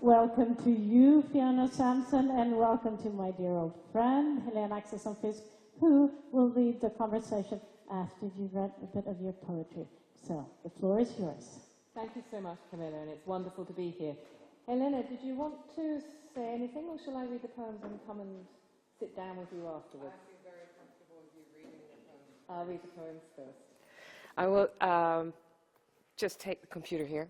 welcome to you, Fiona Sampson, and welcome to my dear old friend, Helena Axelsson-Fisk, who will lead the conversation after you've read a bit of your poetry. So, the floor is yours. Thank you so much, Camilla, and it's wonderful to be here. Helena, did you want to say anything, or shall I read the poems and come and sit down with you afterwards? I feel very comfortable with you reading the poems. I'll read the poems first. I will just take the computer here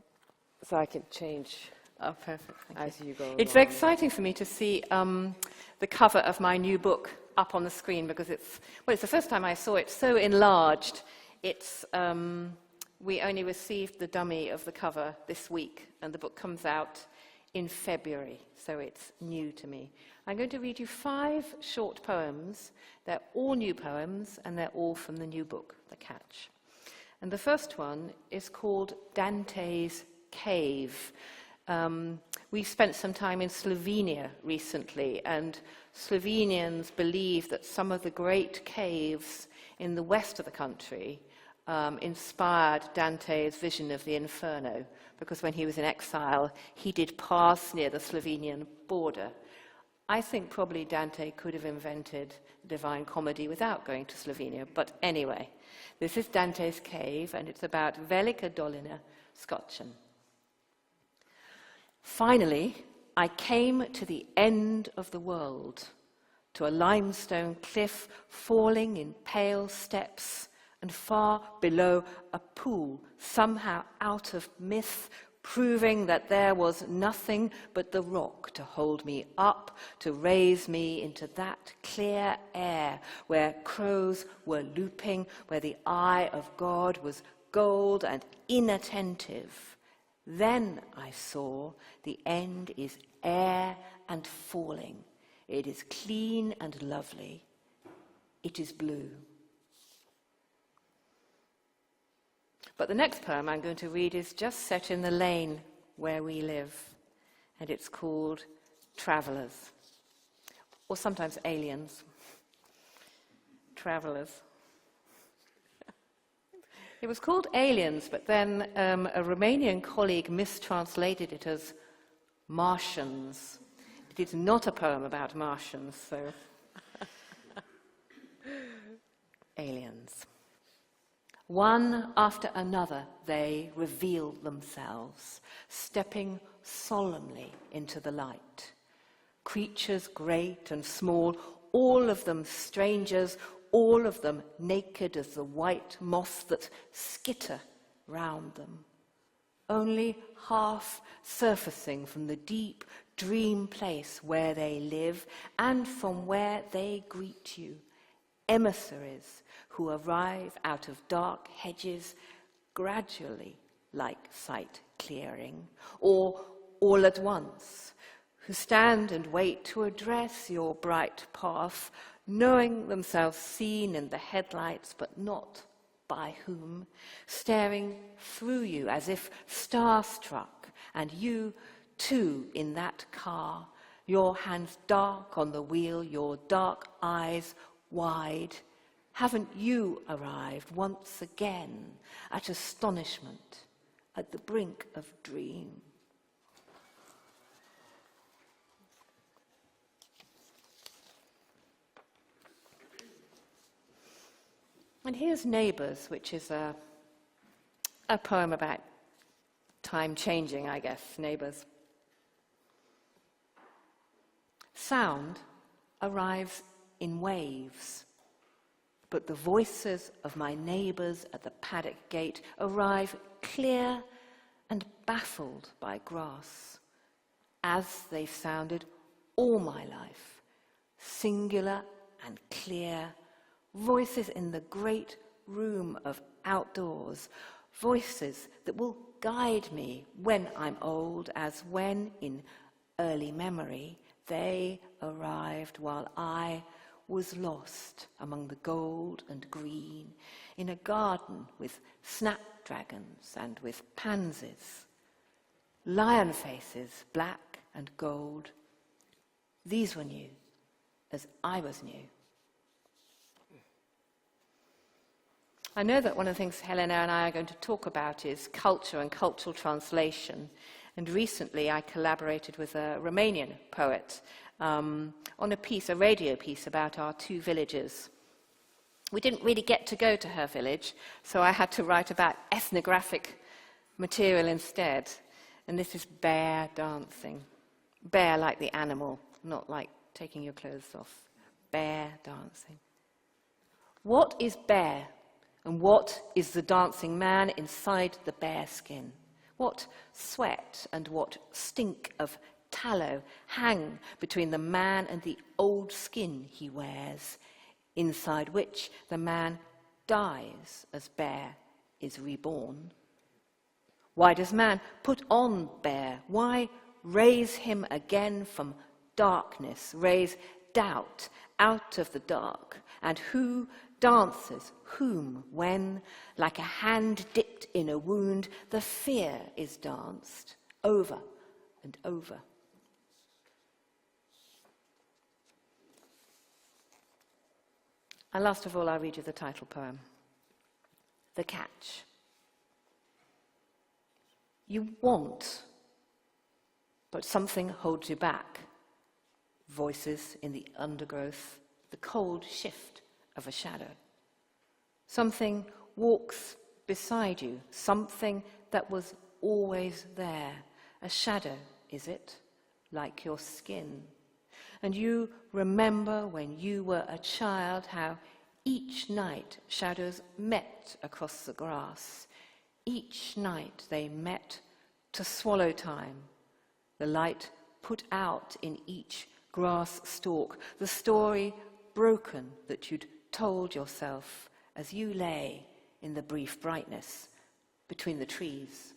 so I can change Perfect. as you go It's along. exciting for me to see the cover of my new book up on the screen because it's the first time I saw it so enlarged. It's we only received the dummy of the cover this week, and the book comes out in February, so it's new to me. I'm going to read you 5 short poems. They're all new poems, and they're all from the new book, The Catch. And the first one is called Dante's Cave. We spent some time in Slovenia recently, and Slovenians believe that some of the great caves in the west of the country inspired Dante's vision of the Inferno, because when he was in exile, he did pass near the Slovenian border. I think probably Dante could have invented the Divine Comedy without going to Slovenia, but anyway, this is Dante's Cave, and it's about Velika Dolina, Scotland. Finally, I came to the end of the world, to a limestone cliff falling in pale steps, and far below a pool, somehow out of myth, proving that there was nothing but the rock to hold me up, to raise me into that clear air where crows were looping, where the eye of God was gold and inattentive. Then I saw the end is air and falling. It is clean and lovely. It is blue. But the next poem I'm going to read is just set in the lane where we live, and it's called Travellers, or sometimes Aliens. Travellers. It was called Aliens, but then a Romanian colleague mistranslated it as Martians. It is not a poem about Martians, so aliens. One after another, they reveal themselves, stepping solemnly into the light. Creatures great and small, all of them strangers, all of them naked as the white moths that skitter round them. Only half surfacing from the deep dream place where they live and from where they greet you. Emissaries who arrive out of dark hedges gradually, like sight clearing, or all at once, who stand and wait to address your bright path, knowing themselves seen in the headlights, but not by whom, staring through you as if starstruck, and you too in that car, your hands dark on the wheel, your dark eyes wide. Haven't you arrived once again at astonishment, at the brink of dream? And here's Neighbours, which is a poem about time changing, I guess, neighbours. Sound arrives in waves, but the voices of my neighbours at the paddock gate arrive clear and baffled by grass, as they've sounded all my life, singular and clear, voices in the great room of outdoors, voices that will guide me when I'm old, as when, in early memory, they arrived while I was lost among the gold and green, in a garden with snapdragons and with pansies, lion faces, black and gold. These were new, as I was new. I know that one of the things Helena and I are going to talk about is culture and cultural translation. And recently I collaborated with a Romanian poet on a radio piece about our two villages. We didn't really get to go to her village, so I had to write about ethnographic material instead. And this is bear dancing. Bear like the animal, not like taking your clothes off. Bear dancing. What is bear, and what is the dancing man inside the bear skin? What sweat and what stink of tallow hang between the man and the old skin he wears, inside which the man dies as bear is reborn? Why does man put on bear? Why raise him again from darkness, raise doubt out of the dark? And who dances whom when, like a hand dipped in a wound, the fear is danced over and over? And last of all, I'll read you the title poem, The Catch. You want, but something holds you back. Voices in the undergrowth, the cold shift of a shadow. Something walks beside you, something that was always there. A shadow, is it, like your skin? And you remember when you were a child how each night shadows met across the grass. Each night they met to swallow time. The light put out in each grass stalk, the story broken that you'd told yourself as you lay in the brief brightness between the trees.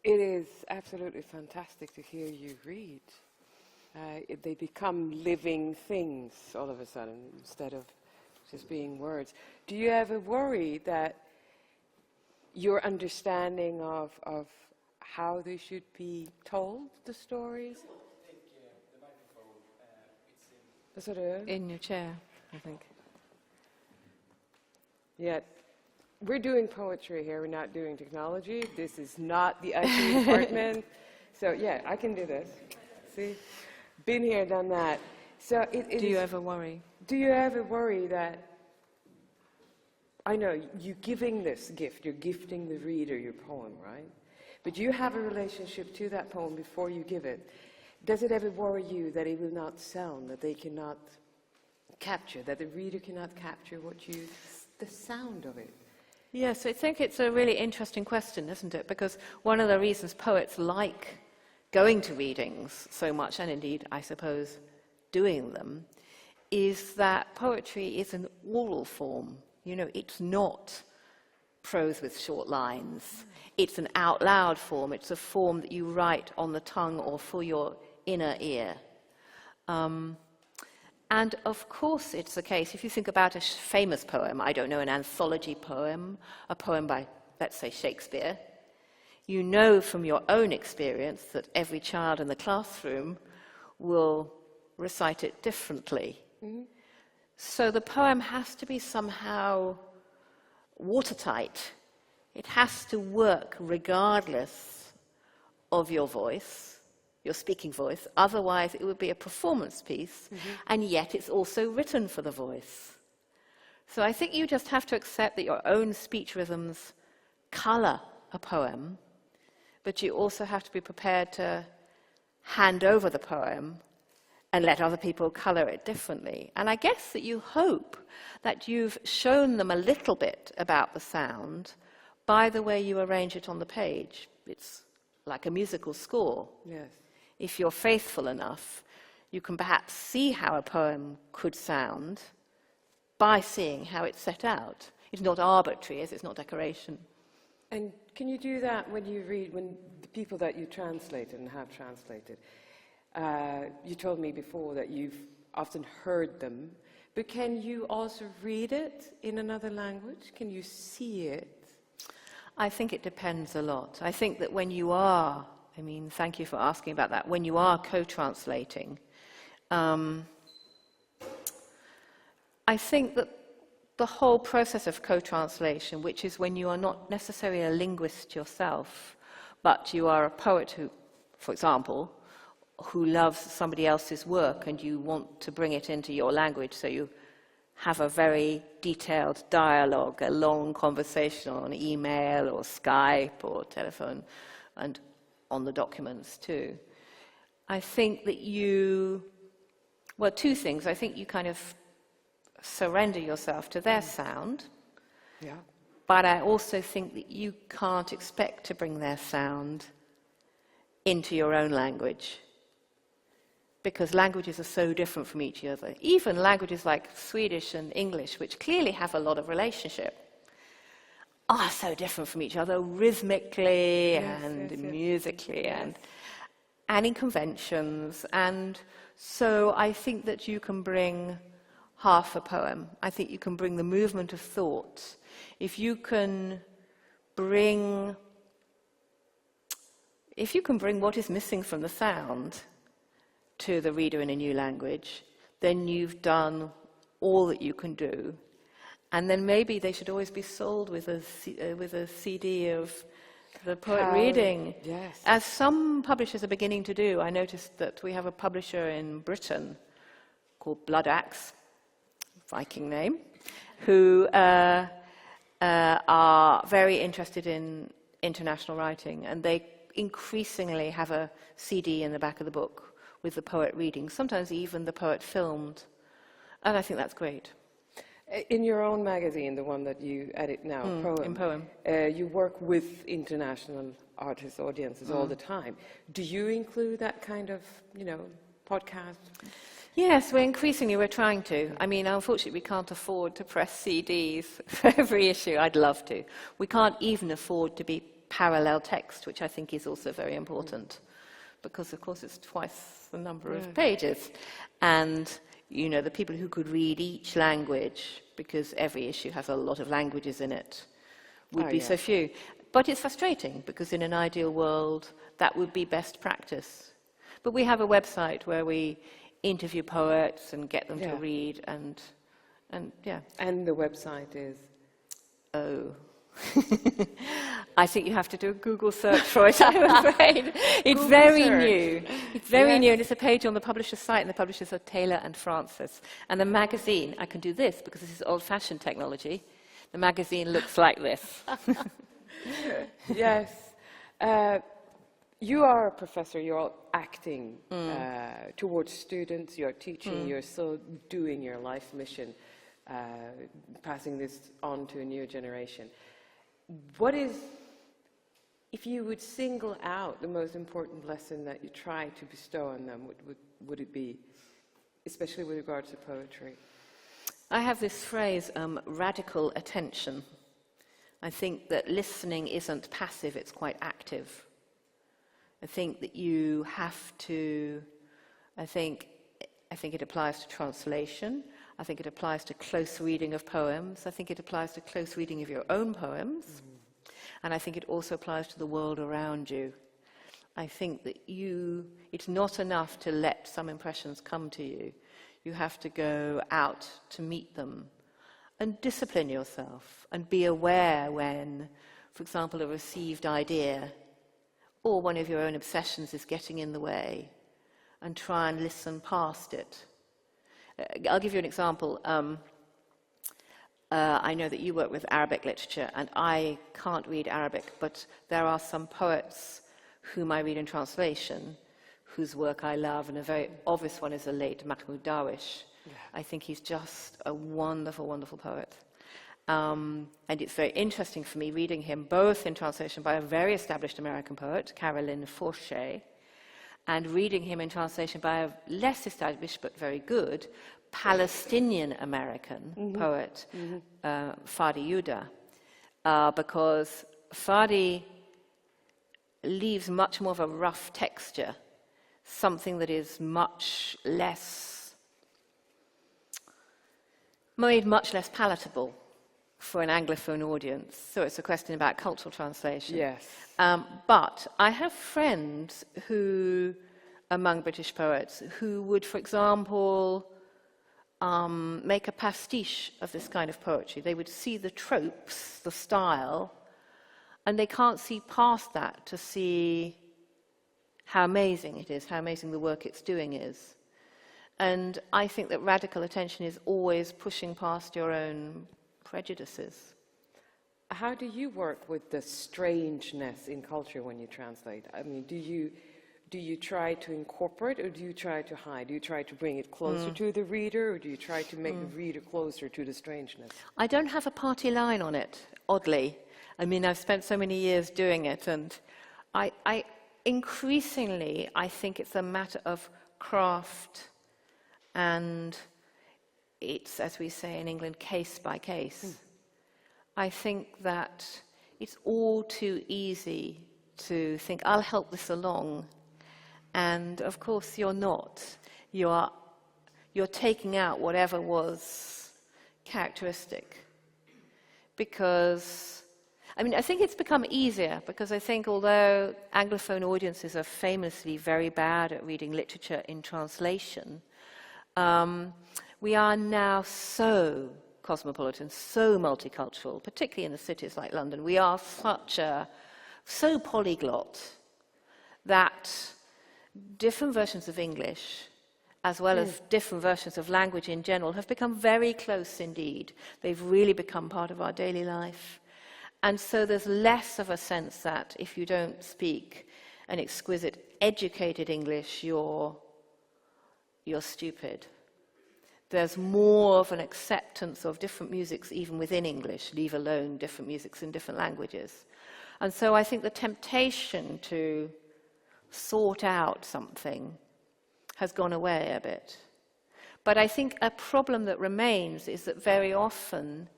It is absolutely fantastic to hear you read. They become living things all of a sudden instead of just being words. Do you ever worry that your understanding of how they should be told, the stories? I think the microphone, it's The sort of In your chair, I think. Yeah. We're doing poetry here, we're not doing technology. This is not the IT department. So yeah, I can do this. See? Been here, done that. So Do you ever worry? Do you ever worry that, I know, you're giving this gift, you're gifting the reader your poem, right? But you have a relationship to that poem before you give it. Does it ever worry you that it will not sound, that they cannot capture, that the reader cannot capture the sound of it? Yes, I think it's a really interesting question, isn't it? Because one of the reasons poets like going to readings so much, and indeed, I suppose, doing them, is that poetry is an oral form. You know, it's not prose with short lines. It's an out loud form. It's a form that you write on the tongue or for your inner ear. And of course it's the case, if you think about a famous poem, I don't know, an anthology poem, a poem by, let's say, Shakespeare, you know from your own experience that every child in the classroom will recite it differently. Mm-hmm. So the poem has to be somehow watertight. It has to work regardless of your voice, your speaking voice, otherwise it would be a performance piece, and yet it's also written for the voice. So I think you just have to accept that your own speech rhythms colour a poem, but you also have to be prepared to hand over the poem and let other people colour it differently. And I guess that you hope that you've shown them a little bit about the sound by the way you arrange it on the page. It's like a musical score. Yes. If you're faithful enough, you can perhaps see how a poem could sound by seeing how it's set out. It's not arbitrary, it's not decoration. And can you do that when you read, when the people that you translated and have translated, you told me before that you've often heard them, but can you also read it in another language? Can you see it? I think it depends a lot. I think that when you are, thank you for asking about that, when you are co-translating, I think that the whole process of co-translation, which is when you are not necessarily a linguist yourself, but you are a poet who, for example, who loves somebody else's work and you want to bring it into your language, so you have a very detailed dialogue, a long conversation on email or Skype or telephone, and on the documents too. I think that two things. I think you kind of surrender yourself to their sound, but I also think that you can't expect to bring their sound into your own language, because languages are so different from each other. Even languages like Swedish and English, which clearly have a lot of relationship, are so different from each other rhythmically and musically and in conventions. And so I think that you can bring half a poem. I think you can bring the movement of thought. If you can bring what is missing from the sound to the reader in a new language, then you've done all that you can do. And then maybe they should always be sold with a CD of the poet reading. Yes. As some publishers are beginning to do. I noticed that we have a publisher in Britain called Blood Axe, Viking name, who are very interested in international writing, and they increasingly have a CD in the back of the book with the poet reading, sometimes even the poet filmed. And I think that's great. In your own magazine, the one that you edit now, Poem, you work with international artists, audiences all the time. Do you include that kind of, podcast? Yes, we're trying to. Unfortunately, we can't afford to press CDs for every issue. I'd love to. We can't even afford to be parallel text, which I think is also very important, because, of course, it's twice the number of pages. And, the people who could read each language, because every issue has a lot of languages in it, would be so few. But it's frustrating, because in an ideal world, that would be best practice. But we have a website where we interview poets and get them to read, and. And the website is? I think you have to do a Google search for it, I'm afraid. It's very new. It's very new, and it's a page on the publisher's site, and the publishers are Taylor and Francis. And the magazine, I can do this, because this is old-fashioned technology. The magazine looks like this. Yes. You are a professor, you're acting towards students, you're teaching, you're still doing your life mission, passing this on to a new generation. What is, if you would single out the most important lesson that you try to bestow on them, what would it be, especially with regards to poetry? I have this phrase, radical attention. I think that listening isn't passive, it's quite active. I think that you have to, I think it applies to translation. I think it applies to close reading of poems. I think it applies to close reading of your own poems. And I think it also applies to the world around you. I think that it's not enough to let some impressions come to you. You have to go out to meet them and discipline yourself and be aware when, for example, a received idea or one of your own obsessions is getting in the way, and try and listen past it. I'll give you an example. I know that you work with Arabic literature, and I can't read Arabic, but there are some poets whom I read in translation, whose work I love, and a very obvious one is the late Mahmoud Darwish. Yeah. I think he's just a wonderful, wonderful poet. And it's very interesting for me reading him both in translation by a very established American poet, Caroline Forche, and reading him in translation by a less established but very good Palestinian-American poet, Fadi Yuda, because Fadi leaves much more of a rough texture, something that is made much less palatable for an Anglophone audience. So it's a question about cultural translation. Yes. But I have friends who, among British poets, who would, for example, make a pastiche of this kind of poetry. They would see the tropes, the style, and they can't see past that to see how amazing it is, how amazing the work it's doing is. And I think that radical attention is always pushing past your own prejudices. How do you work with the strangeness in culture when you translate? I mean, do you try to incorporate, or do you try to hide? Do you try to bring it closer to the reader, or do you try to make the reader closer to the strangeness? I don't have a party line on it, oddly. I mean, I've spent so many years doing it, and I increasingly, I think it's a matter of craft, and it's, as we say in England, case by case. I think that it's all too easy to think, I'll help this along. And of course you're not. You're taking out whatever was characteristic. Because, I mean, I think it's become easier, because I think although Anglophone audiences are famously very bad at reading literature in translation, we are now so cosmopolitan, so multicultural, particularly in the cities like London. We are so polyglot that different versions of English, as well as different versions of language in general, have become very close indeed. They've really become part of our daily life. And so there's less of a sense that if you don't speak an exquisite, educated English, you're stupid. There's more of an acceptance of different musics even within English, leave alone different musics in different languages. And so I think the temptation to sort out something has gone away a bit. But I think a problem that remains is that very often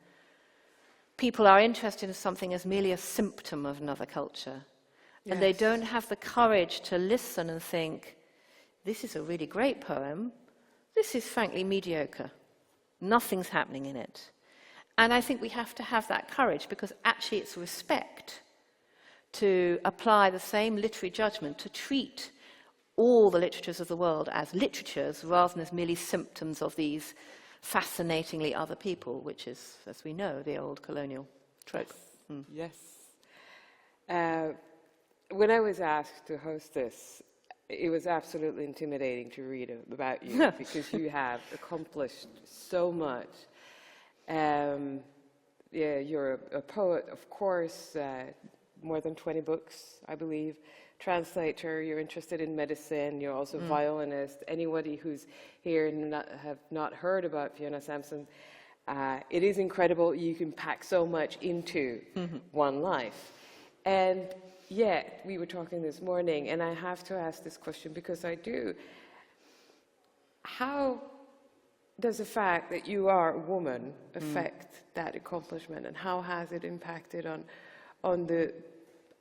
people are interested in something as merely a symptom of another culture. Yes. And they don't have the courage to listen and think, this is a really great poem. This is frankly mediocre. Nothing's happening in it. And I think we have to have that courage, because actually it's respect to apply the same literary judgment, to treat all the literatures of the world as literatures rather than as merely symptoms of these fascinatingly other people, which is, as we know, the old colonial trope. Yes. When I was asked to host this, it was absolutely intimidating to read about you because you have accomplished so much. You're a poet, of course, more than 20 books, I believe. Translator, you're interested in medicine, you're also a violinist. Anybody who's here and have not heard about Fiona Sampson, it is incredible. You can pack so much into one life. And yet, we were talking this morning, and I have to ask this question because I do. How does the fact that you are a woman affect that accomplishment, and how has it impacted on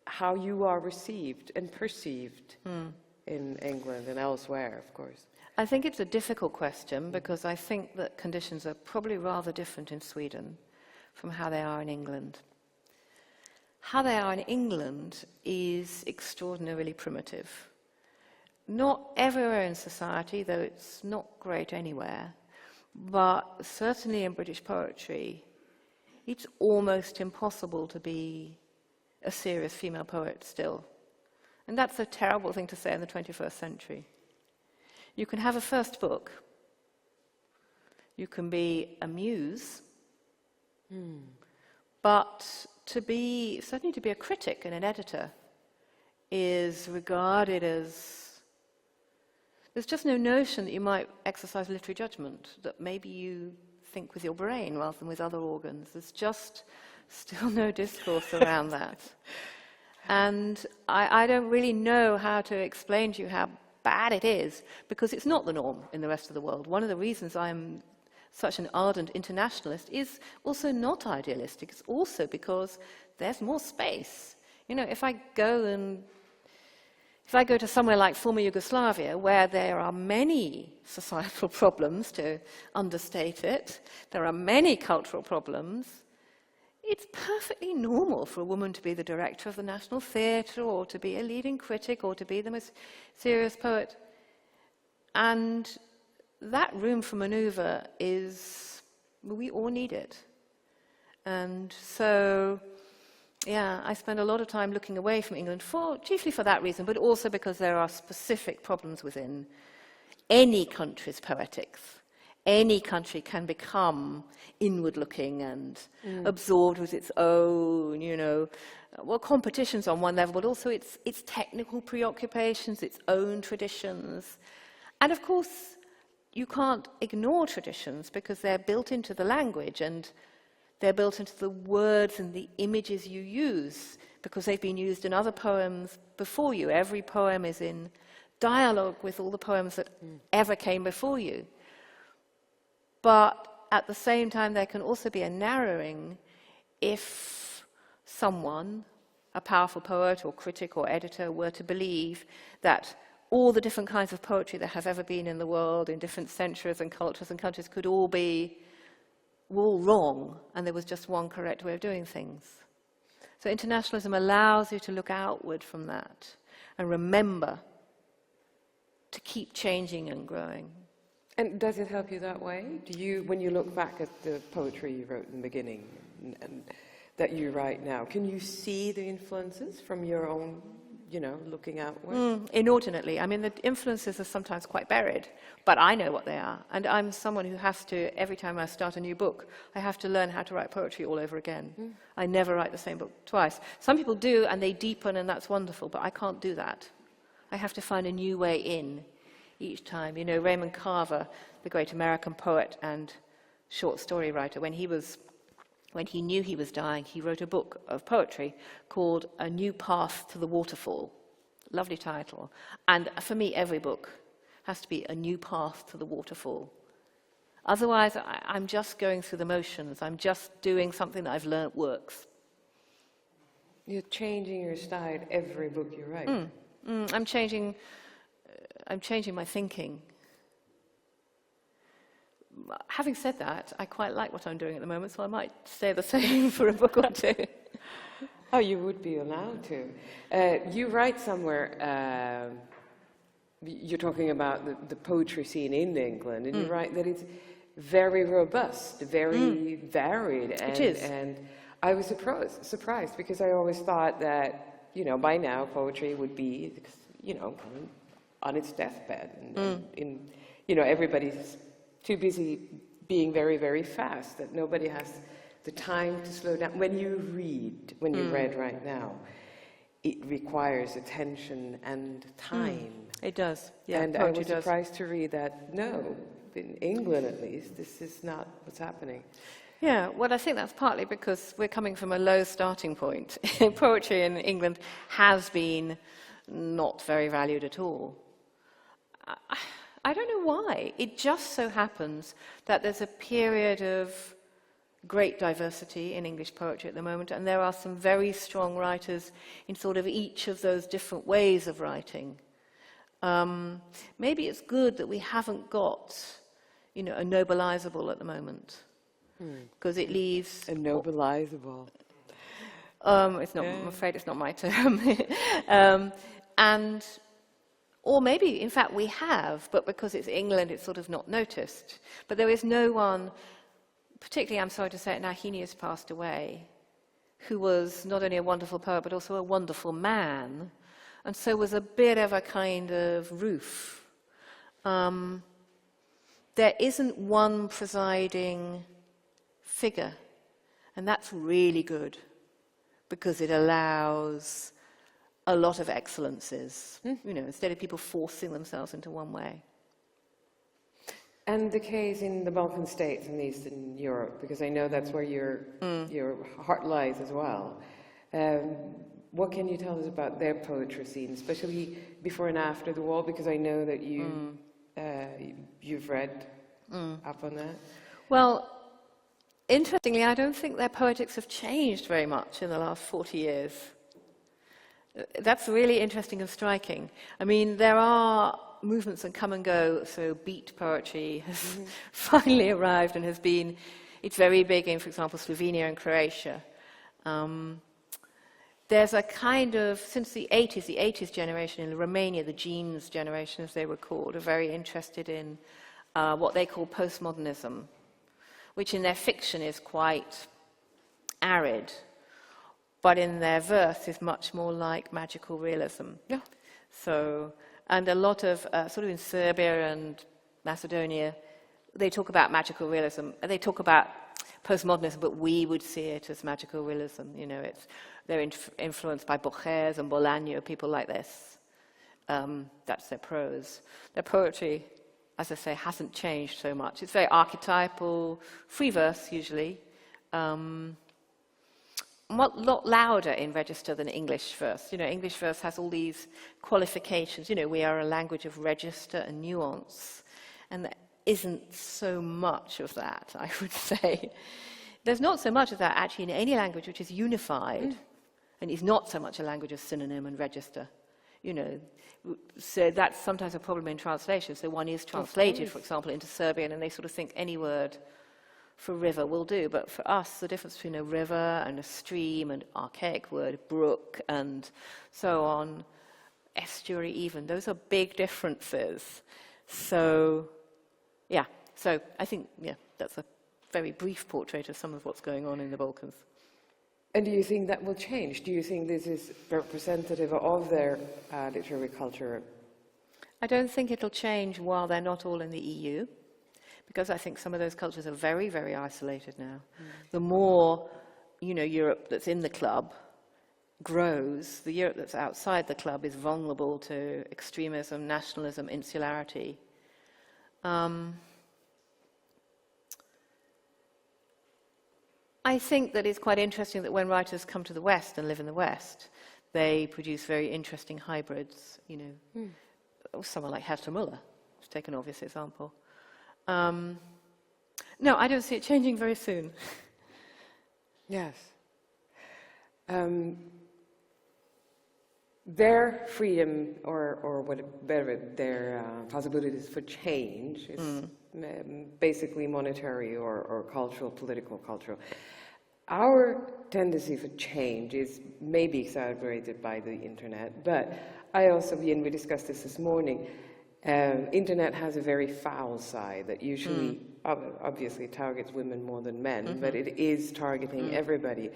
how you are received and perceived in England and elsewhere, of course? I think it's a difficult question, because I think that conditions are probably rather different in Sweden from how they are in England. How they are in England is extraordinarily primitive. Not everywhere in society, though it's not great anywhere, but certainly in British poetry, it's almost impossible to be a serious female poet still. And that's a terrible thing to say in the 21st century. You can have a first book. You can be a muse. But certainly to be a critic and an editor is regarded as, there's just no notion that you might exercise literary judgment, that maybe you think with your brain rather than with other organs. There's just still no discourse around that. And I don't really know how to explain to you how bad it is, because it's not the norm in the rest of the world. One of the reasons I'm such an ardent internationalist is also not idealistic. It's also because there's more space. You know, if I go to somewhere like former Yugoslavia, where there are many societal problems, to understate it, there are many cultural problems, it's perfectly normal for a woman to be the director of the National Theatre, or to be a leading critic, or to be the most serious poet. And that room for manoeuvre is, we all need it. And so, yeah, I spend a lot of time looking away from England, chiefly for that reason, but also because there are specific problems within any country's poetics. Any country can become inward-looking and absorbed with its own, competitions on one level, but also its technical preoccupations, its own traditions. And of course, you can't ignore traditions because they're built into the language, and they're built into the words and the images you use because they've been used in other poems before you. Every poem is in dialogue with all the poems that ever came before you. But at the same time, there can also be a narrowing if someone, a powerful poet or critic or editor, were to believe that all the different kinds of poetry that have ever been in the world in different centuries and cultures and countries could all be all wrong, and there was just one correct way of doing things. So internationalism allows you to look outward from that and remember to keep changing and growing. And does it help you that way? Do you, when you look back at the poetry you wrote in the beginning and that you write now, can you see the influences from your own, looking outward? Inordinately. I mean, the influences are sometimes quite buried, but I know what they are. And I'm someone who has to, every time I start a new book, I have to learn how to write poetry all over again. I never write the same book twice. Some people do, and they deepen, and that's wonderful, but I can't do that. I have to find a new way in each time. Raymond Carver, the great American poet and short story writer, when he knew he was dying, he wrote a book of poetry called A New Path to the Waterfall. Lovely title. And for me, every book has to be a new path to the waterfall. Otherwise, I'm just going through the motions. I'm just doing something that I've learnt works. You're changing your style every book you write. I'm changing my thinking. Having said that, I quite like what I'm doing at the moment, so I might stay the same for a book or two. Oh, you would be allowed to. You write somewhere, you're talking about the poetry scene in England, and you write that it's very robust, very varied. And, it is. And I was surprised because I always thought that, by now poetry would be, on its deathbed. And everybody's too busy being very, very fast, that nobody has the time to slow down. When you read right now, it requires attention and time. It does, yeah. And I was surprised to read that, no, in England at least, this is not what's happening. Yeah, well, I think that's partly because we're coming from a low starting point. Poetry in England has been not very valued at all. I don't know why. It just so happens that there's a period of great diversity in English poetry at the moment, and there are some very strong writers in sort of each of those different ways of writing. Maybe it's good that we haven't got, a nobilizable at the moment, because it leaves... A nobilizable. It's not. I'm afraid it's not my term. Or maybe, in fact, we have, but because it's England, it's sort of not noticed. But there is no one, particularly, I'm sorry to say it now, Heaney has passed away, who was not only a wonderful poet, but also a wonderful man, and so was a bit of a kind of roof. There isn't one presiding figure, and that's really good, because it allows a lot of excellences, instead of people forcing themselves into one way. And the case in the Balkan states and Eastern Europe, because I know that's where your heart lies as well. What can you tell us about their poetry scene, especially before and after the war? Because I know that you've read up on that. Well, interestingly, I don't think their poetics have changed very much in the last 40 years. That's really interesting and striking. I mean, there are movements that come and go, so beat poetry has finally arrived and it's very big in, for example, Slovenia and Croatia. There's a kind of, since the 80s generation in Romania, the Jeans generation as they were called, are very interested in what they call postmodernism, which in their fiction is quite arid, but in their verse is much more like magical realism. Yeah. So, and a lot of, sort of in Serbia and Macedonia, they talk about magical realism. They talk about postmodernism, but we would see it as magical realism. You know, they're influenced by Borges and Bolaño, people like this. That's their prose. Their poetry, as I say, hasn't changed so much. It's very archetypal, free verse usually. A lot louder in register than English verse. You know, English verse has all these qualifications. You know, we are a language of register and nuance, and there isn't so much of that, I would say. There's not so much of that actually in any language which is unified, and is not so much a language of synonym and register. You know, so that's sometimes a problem in translation. So one is translated, for example, into Serbian, and they sort of think any word for river will do. But for us, the difference between a river and a stream, and archaic word, brook, and so on, estuary even, those are big differences. So, yeah, so I think, yeah, that's a very brief portrait of some of what's going on in the Balkans. And do you think that will change? Do you think this is representative of their literary culture? I don't think it'll change while they're not all in the EU, because I think some of those cultures are very, very isolated now. The more, you know, Europe that's in the club grows, the Europe that's outside the club is vulnerable to extremism, nationalism, insularity. I think that it's quite interesting that when writers come to the West and live in the West, they produce very interesting hybrids, you know. Someone like Herta Müller, to take an obvious example. No, I don't see it changing very soon. Yes. Their freedom, or whatever, their possibilities for change is basically monetary or cultural, political, cultural. Our tendency for change is maybe exaggerated by the internet, but I also, and we discussed this morning, internet has a very foul side that usually obviously targets women more than men, but it is targeting everybody.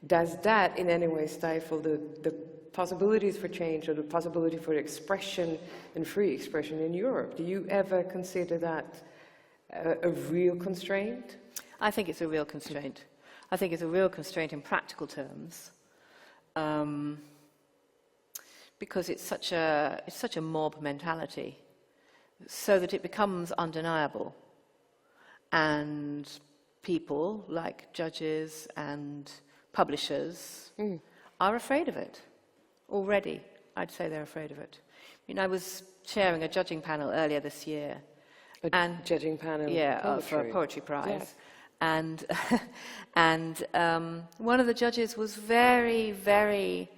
Does that in any way stifle the possibilities for change, or the possibility for expression and free expression in Europe? Do you ever consider that a real constraint? I think it's a real constraint. I think it's a real constraint in practical terms, because it's such a mob mentality, so that it becomes undeniable, and people like judges and publishers are afraid of it already. I'd say they're afraid of it. I mean, I was chairing a judging panel earlier this year, Judging panel, yeah, for a poetry prize. Yes. And one of the judges was very, very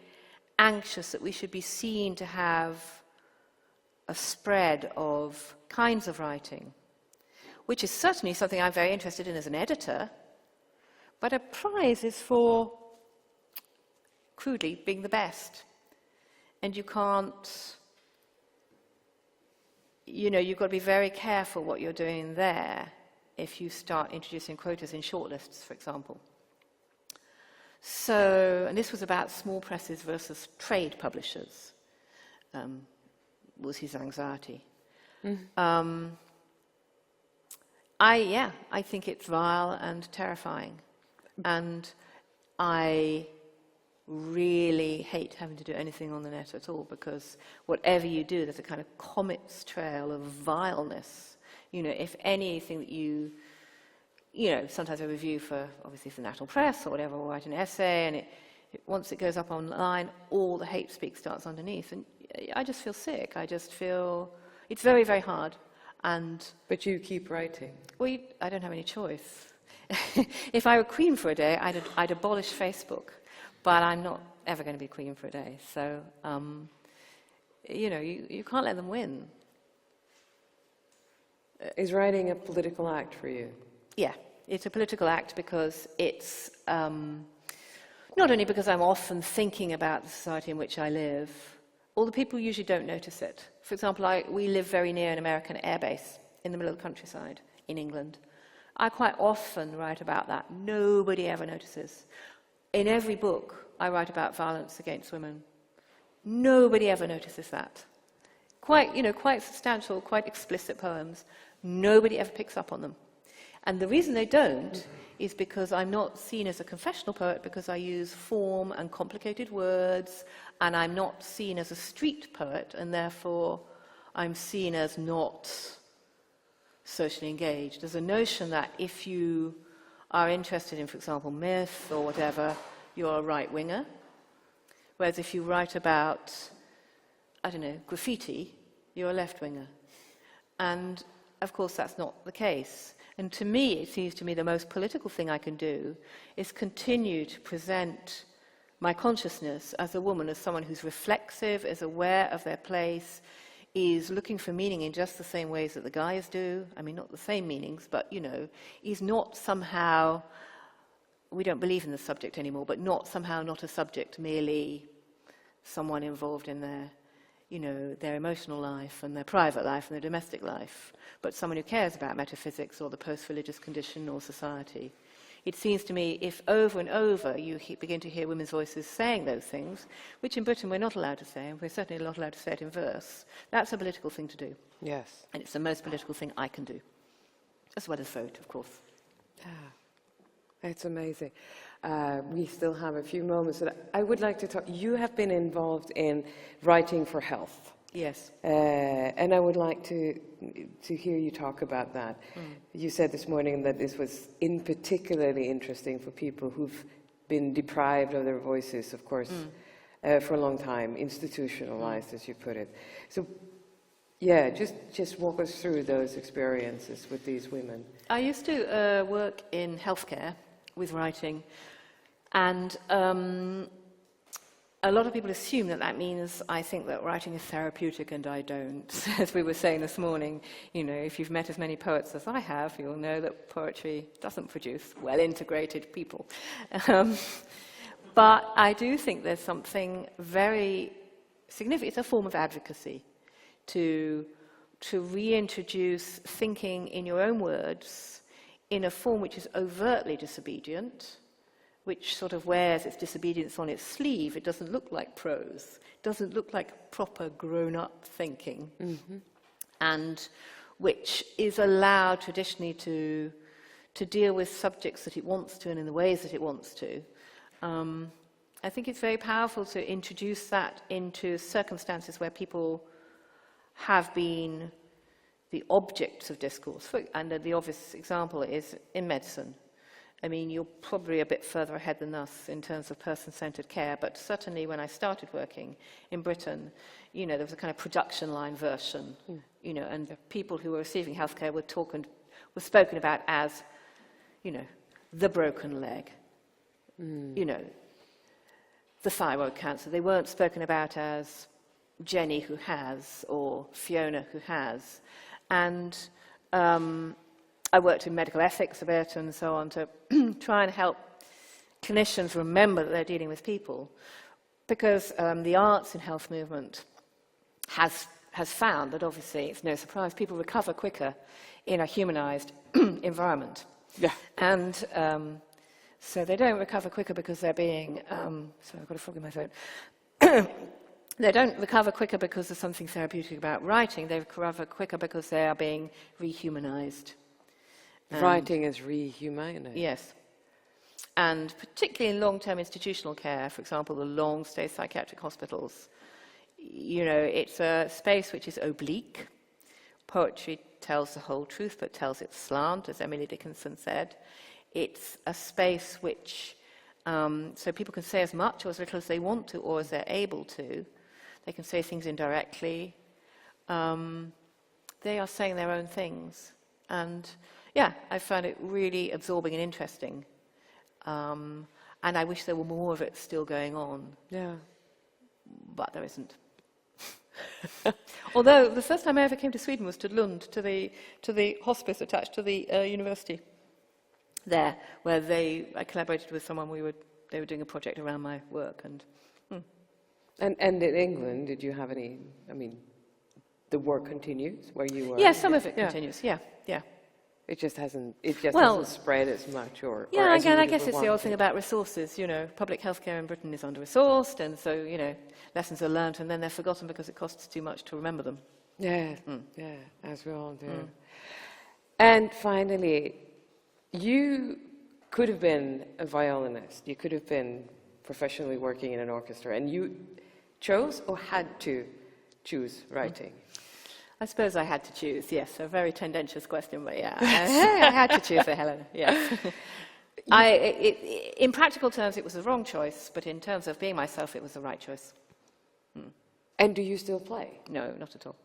anxious that we should be seen to have a spread of kinds of writing, which is certainly something I'm very interested in as an editor, but a prize is for, crudely, being the best. And you can't, you know, you've got to be very careful what you're doing there if you start introducing quotas in shortlists, for example. So, and this was about small presses versus trade publishers, was his anxiety. I think it's vile and terrifying. And I really hate having to do anything on the net at all, because whatever you do, there's a kind of comet's trail of vileness. You know, if anything that you know, sometimes a review for, obviously, for the National Press or whatever, or write an essay, and once it goes up online, all the hate speak starts underneath. And I just feel sick. I just feel, it's very, very hard. But you keep writing. Well, I don't have any choice. If I were queen for a day, I'd abolish Facebook. But I'm not ever going to be queen for a day. So, you know, you can't let them win. Is writing a political act for you? Yeah, it's a political act because it's Not only because I'm often thinking about the society in which I live, all the people usually don't notice it. For example, we live very near an American airbase in the middle of the countryside in England. I quite often write about that. Nobody ever notices. In every book, I write about violence against women. Nobody ever notices that. Quite substantial, quite explicit poems. Nobody ever picks up on them. And the reason they don't is because I'm not seen as a confessional poet, because I use form and complicated words, and I'm not seen as a street poet, and therefore I'm seen as not socially engaged. There's a notion that if you are interested in, for example, myth or whatever, you're a right-winger. Whereas if you write about, graffiti, you're a left-winger. And, of course, that's not the case. And to me, it seems to me the most political thing I can do is continue to present my consciousness as a woman, as someone who's reflexive, is aware of their place, is looking for meaning in just the same ways that the guys do. I mean, not the same meanings, but, is not somehow, we don't believe in the subject anymore, but not a subject, merely someone involved in their emotional life and their private life and their domestic life, but someone who cares about metaphysics or the post-religious condition or society. It seems to me if over and over you begin to hear women's voices saying those things, which in Britain we're not allowed to say, and we're certainly not allowed to say it in verse, that's a political thing to do. Yes. And it's the most political thing I can do, as well as vote, of course. Yeah, it's amazing. We still have a few moments, but I would like to talk. You have been involved in writing for health. Yes. And I would like to hear you talk about that. You said this morning that this was particularly interesting for people who've been deprived of their voices, of course, for a long time, institutionalized, as you put it. So, yeah, just walk us through those experiences with these women. I used to work in healthcare with writing, and a lot of people assume that means I think that writing is therapeutic, and I don't. As we were saying this morning, if you've met as many poets as I have, you'll know that poetry doesn't produce well-integrated people. But I do think there's something very significant. It's a form of advocacy to reintroduce thinking in your own words in a form which is overtly disobedient, which sort of wears its disobedience on its sleeve. It doesn't look like prose. It doesn't look like proper grown-up thinking. And which is allowed traditionally to deal with subjects that it wants to and in the ways that it wants to. I think it's very powerful to introduce that into circumstances where people have been the objects of discourse. And the obvious example is in medicine. I mean, you're probably a bit further ahead than us in terms of person-centered care, but certainly when I started working in Britain, there was a kind of production line version, and the people who were receiving healthcare were spoken about as, the broken leg, the thyroid cancer. They weren't spoken about as Jenny who has, or Fiona who has. And I worked in medical ethics a bit and so on to try and help clinicians remember that they're dealing with people, because the arts and health movement has found that obviously it's no surprise people recover quicker in a humanized environment. Yeah. And so they don't recover quicker because they're being sorry, I've got a frog in my throat. They don't recover quicker because there's something therapeutic about writing. They recover quicker because they are being rehumanized. Writing is rehumanized. Yes. And particularly in long-term institutional care, for example, the long-stay psychiatric hospitals, it's a space which is oblique. Poetry tells the whole truth, but tells it slant, as Emily Dickinson said. It's a space which, so people can say as much or as little as they want to, or as they're able to. They can say things indirectly. They are saying their own things. And yeah, I found it really absorbing and interesting. And I wish there were more of it still going on. Yeah. But there isn't. Although the first time I ever came to Sweden was to Lund, to the hospice attached to the university there, where I collaborated with someone we were they were doing a project around my work, and And in England, did you have any, I mean, the work continues where you were? yeah, some of it Yeah. continues. Yeah. It just hasn't spread as much, or Yeah, or as you again, I would guess have it's the old wanted. thing about resources. You know, public healthcare in Britain is under-resourced, and so, you know, lessons are learnt and then they're forgotten because it costs too much to remember them. Yeah, yeah, as we all do. And finally, you could have been a violinist. You could have been professionally working in an orchestra, and you chose or had to choose writing. I suppose I had to choose, yes. A very tendentious question, but yeah. I had to choose for Helena, yes. In practical terms, it was the wrong choice, but in terms of being myself, it was the right choice. And do you still play? No, not at all.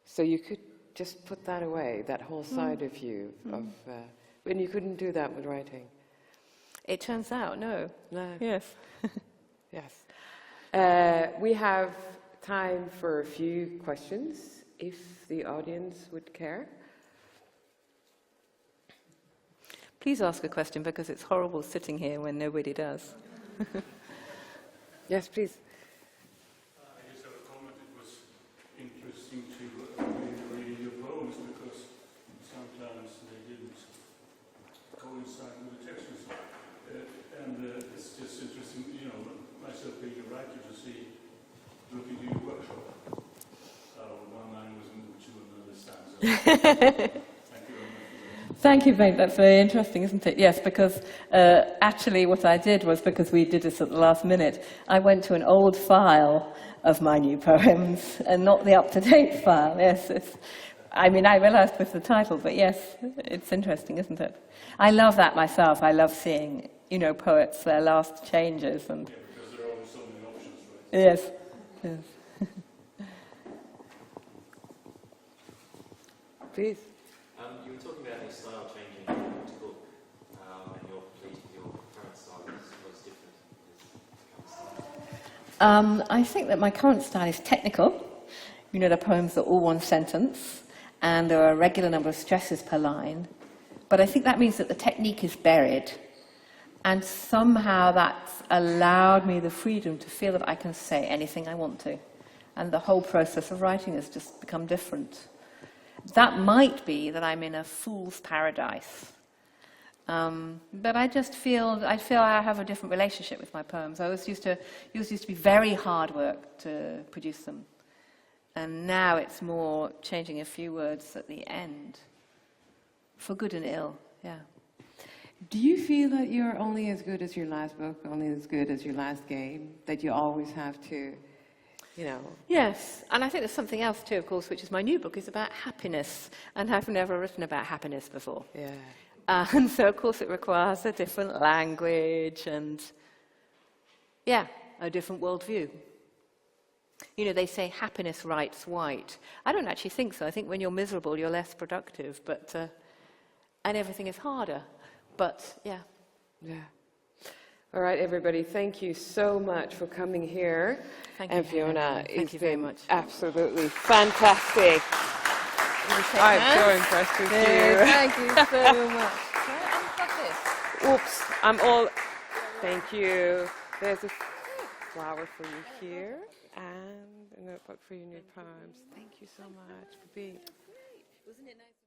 So you could just put that away, that whole side of you, when you couldn't do that with writing. It turns out, no. No. Yes. Yes. We have time for a few questions, if the audience would care. Please ask a question, because it's horrible sitting here when nobody does. Yes, please. I just have a comment. It was interesting to read your poems, because sometimes they didn't coincide with the text. It's just interesting, you know, myself being a writer, to see, looking at your workshop, one line was moved to another stanza. Thank you very much for that. Thank you, Bengt. That's very interesting, isn't it? Yes, because actually what I did was, because we did this at the last minute, I went to an old file of my new poems and not the up-to-date file. Yes, I mean, I realized with the title, but yes, it's interesting, isn't it? I love that myself. I love seeing, you know, poets, their last changes. And Yeah, because there are always so many options, right? yes, yes. Please. You were talking about your style changing in practical, and you're pleased with your current style. What's different is current style? I think that my current style is technical. You know, the poems are all one sentence, and there are a regular number of stresses per line. But I think that means that the technique is buried, and somehow that's allowed me the freedom to feel that I can say anything I want to. And the whole process of writing has just become different. That might be that I'm in a fool's paradise. But I just feel I have a different relationship with my poems. It used to be very hard work to produce them. And now it's more changing a few words at the end, for good and ill, yeah. Do you feel that you're only as good as your last book, only as good as your last game, that you always have to, you know? Yes, and I think there's something else too, of course, which is my new book is about happiness, and I've never written about happiness before. Yeah. And so, of course, it requires a different language and, yeah, a different worldview. You know, they say happiness writes white. I don't actually think so. I think when you're miserable, you're less productive, but and everything is harder. But, yeah. Yeah. All right, everybody, thank you so much for coming here. Thank you, And Fiona, Helen. Thank it's you very been much. absolutely fantastic. I'm so impressed with you. Thank you so much. Can I unplug this? Oops, I'm all... Thank you. There's a flower for you here, and a notebook for your new poems. Thank you so much for being... Wasn't it nice?